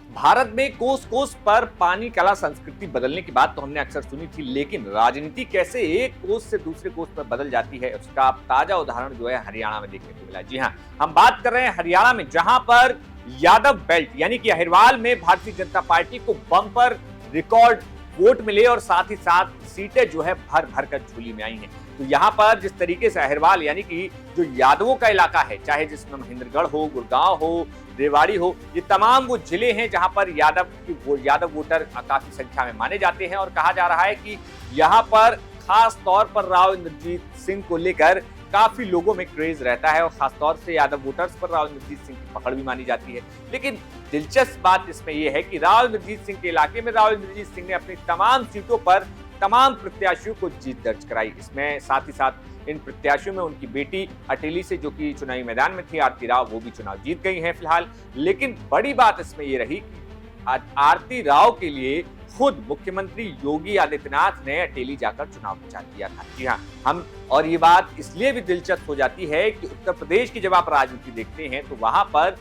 भारत में कोस कोस पर पानी कला संस्कृति बदलने की बात तो हमने अक्सर सुनी थी, लेकिन राजनीति कैसे एक कोस से दूसरे कोस पर बदल जाती है, उसका अब ताजा उदाहरण जो है हरियाणा में देखने को मिला। जी हाँ, हम बात कर रहे हैं हरियाणा में, जहां पर यादव बेल्ट यानी कि अहिरवाल में भारतीय जनता पार्टी को बम्पर रिकॉर्ड वोट मिले और साथ ही साथ सीटें जो है भर भर कर झोली में आई हैं। तो यहाँ पर जिस तरीके से अहिरवाल यानी कि जो यादवों का इलाका है, चाहे जिसमें महेंद्रगढ़ हो, गुड़गांव हो, रेवाड़ी हो, ये तमाम वो जिले हैं जहां पर यादव वोटर काफी संख्या में माने जाते हैं। और कहा जा रहा है कि यहाँ पर खास तौर पर राव इंद्रजीत सिंह को लेकर काफी लोगों में क्रेज रहता है और खासतौर से यादव वोटर्स पर राव इंद्रजीत सिंह की पकड़ भी मानी जाती है। लेकिन दिलचस्प बात इसमें यह है कि राव इंद्रजीत सिंह के इलाके में राव इंद्रजीत सिंह ने अपनी तमाम सीटों पर तमाम प्रत्याशियों को जीत दर्ज कराई। इसमें साथ ही साथ इन प्रत्याशियों में उनकी बेटी अटेली से, जो कि चुनावी मैदान में थी, आरती राव, वो भी चुनाव जीत गई हैं फिलहाल। लेकिन बड़ी बात इसमें यह रही कि आरती राव के लिए खुद मुख्यमंत्री योगी आदित्यनाथ ने अटेली जाकर चुनाव प्रचार किया था। जी हाँ, और ये बात इसलिए भी दिलचस्प हो जाती है कि उत्तर प्रदेश की जब आप राजनीति देखते हैं तो वहां पर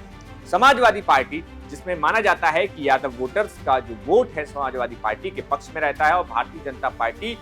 समाजवादी पार्टी, जिसमें माना जाता है कि यादव वोटर्स का जो वोट है समाजवादी पार्टी के पक्ष में रहता है, और भारतीय जनता पार्टी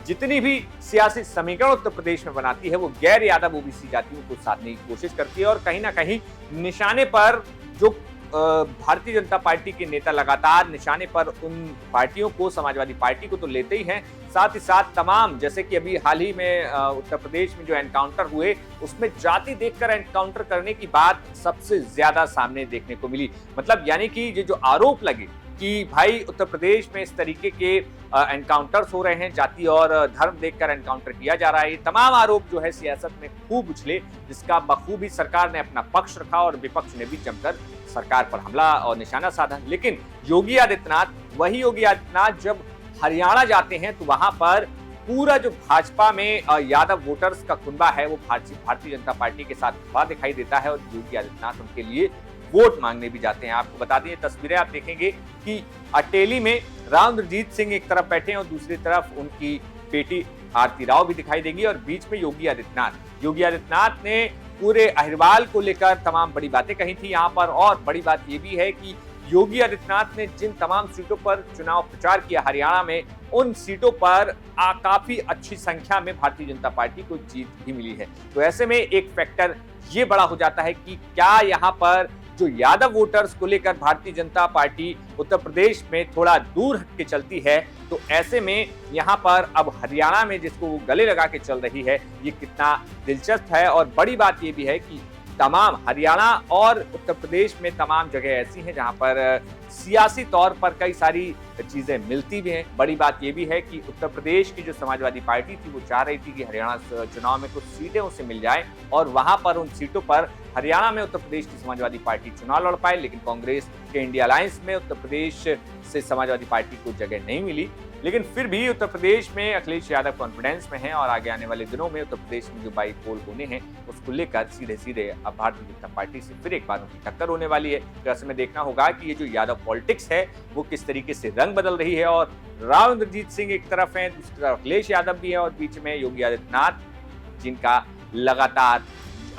जितनी भी सियासी समीकरण उत्तर प्रदेश में बनाती है वो गैर यादव ओबीसी जातियों को साधने की कोशिश करती है। और कहीं ना कहीं निशाने पर जो भारतीय जनता पार्टी के नेता लगातार निशाने पर उन पार्टियों को, समाजवादी पार्टी को तो लेते ही हैं, साथ ही साथ तमाम, जैसे कि अभी हाल ही में उत्तर प्रदेश में जो एनकाउंटर हुए उसमें जाति देखकर एनकाउंटर करने की बात सबसे ज्यादा सामने देखने को मिली। मतलब यानी कि ये जो आरोप लगे कि भाई उत्तर प्रदेश में इस तरीके के एनकाउंटर्स हो रहे हैं, जाति और धर्म देखकर एनकाउंटर किया जा रहा है, ये तमाम आरोप जो है सियासत में खूब उछले, जिसका बखूबी सरकार ने अपना पक्ष रखा और विपक्ष ने भी जमकर सरकार पर हमला और निशाना साधा। लेकिन योगी आदित्यनाथ जब हरियाणा जाते हैं तो वहां पर पूरा जो भाजपा में यादव वोटर्स का कुनबा है वो भारतीय जनता पार्टी के साथ खड़ा दिखाई देता है और योगी आदित्यनाथ उनके लिए वोट मांगने भी जाते हैं। आपको बता दें, तस्वीरें आप देखेंगे कि अटेली में राव इंद्रजीत सिंह एक तरफ बैठे हैं और दूसरी तरफ उनकी बेटी आरती राव भी दिखाई देगी और बीच में योगी आदित्यनाथ ने पूरे अहिरवाल को लेकर तमाम बड़ी बातें कही थी यहाँ पर। और बड़ी बात यह भी है कि योगी आदित्यनाथ ने जिन तमाम सीटों पर चुनाव प्रचार किया हरियाणा में, उन सीटों पर काफी अच्छी संख्या में भारतीय जनता पार्टी को जीत भी मिली है। तो ऐसे में एक फैक्टर ये बड़ा हो जाता है कि क्या यहाँ पर जो यादव वोटर्स को लेकर भारतीय जनता पार्टी उत्तर प्रदेश में थोड़ा दूर हट के चलती है, तो ऐसे में यहाँ पर अब हरियाणा में जिसको वो गले लगा के चल रही है, ये कितना दिलचस्प है। और बड़ी बात ये भी है कि तमाम हरियाणा और उत्तर प्रदेश में तमाम जगह ऐसी हैं जहां पर सियासी तौर पर कई सारी चीजें मिलती भी हैं। बड़ी बात यह भी है कि उत्तर प्रदेश की जो समाजवादी पार्टी थी वो चाह रही थी कि हरियाणा चुनाव में कुछ सीटें उसे मिल जाए और वहां पर उन सीटों पर हरियाणा में उत्तर प्रदेश की समाजवादी पार्टी चुनाव लड़ पाए। लेकिन कांग्रेस के इंडिया अलायंस में उत्तर प्रदेश से समाजवादी पार्टी को जगह नहीं मिली। लेकिन फिर भी उत्तर प्रदेश में अखिलेश यादव कॉन्फिडेंस में हैं और आगे आने वाले दिनों में उत्तर प्रदेश में जो बाई पोल होने हैं उसको लेकर सीधे अब भारतीय जनता पार्टी से फिर एक बार उनकी टक्कर होने वाली है। तो ऐसे में देखना होगा कि ये जो यादव पॉलिटिक्स है वो किस तरीके से रंग बदल रही है। और राव इंद्रजीत सिंह एक तरफ है, दूसरी तरफ अखिलेश यादव भी है और बीच में योगी आदित्यनाथ, जिनका लगातार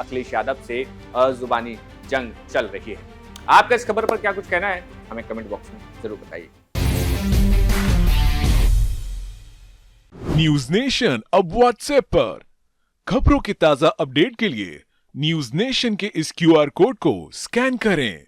अखिलेश यादव से जुबानी जंग चल रही है। आपका इस खबर पर क्या कुछ कहना है, हमें कमेंट बॉक्स में जरूर बताइए। न्यूज नेशन अब व्हाट्सएप पर खबरों के ताजा अपडेट के लिए न्यूज नेशन के इस क्यूआर कोड को स्कैन करें।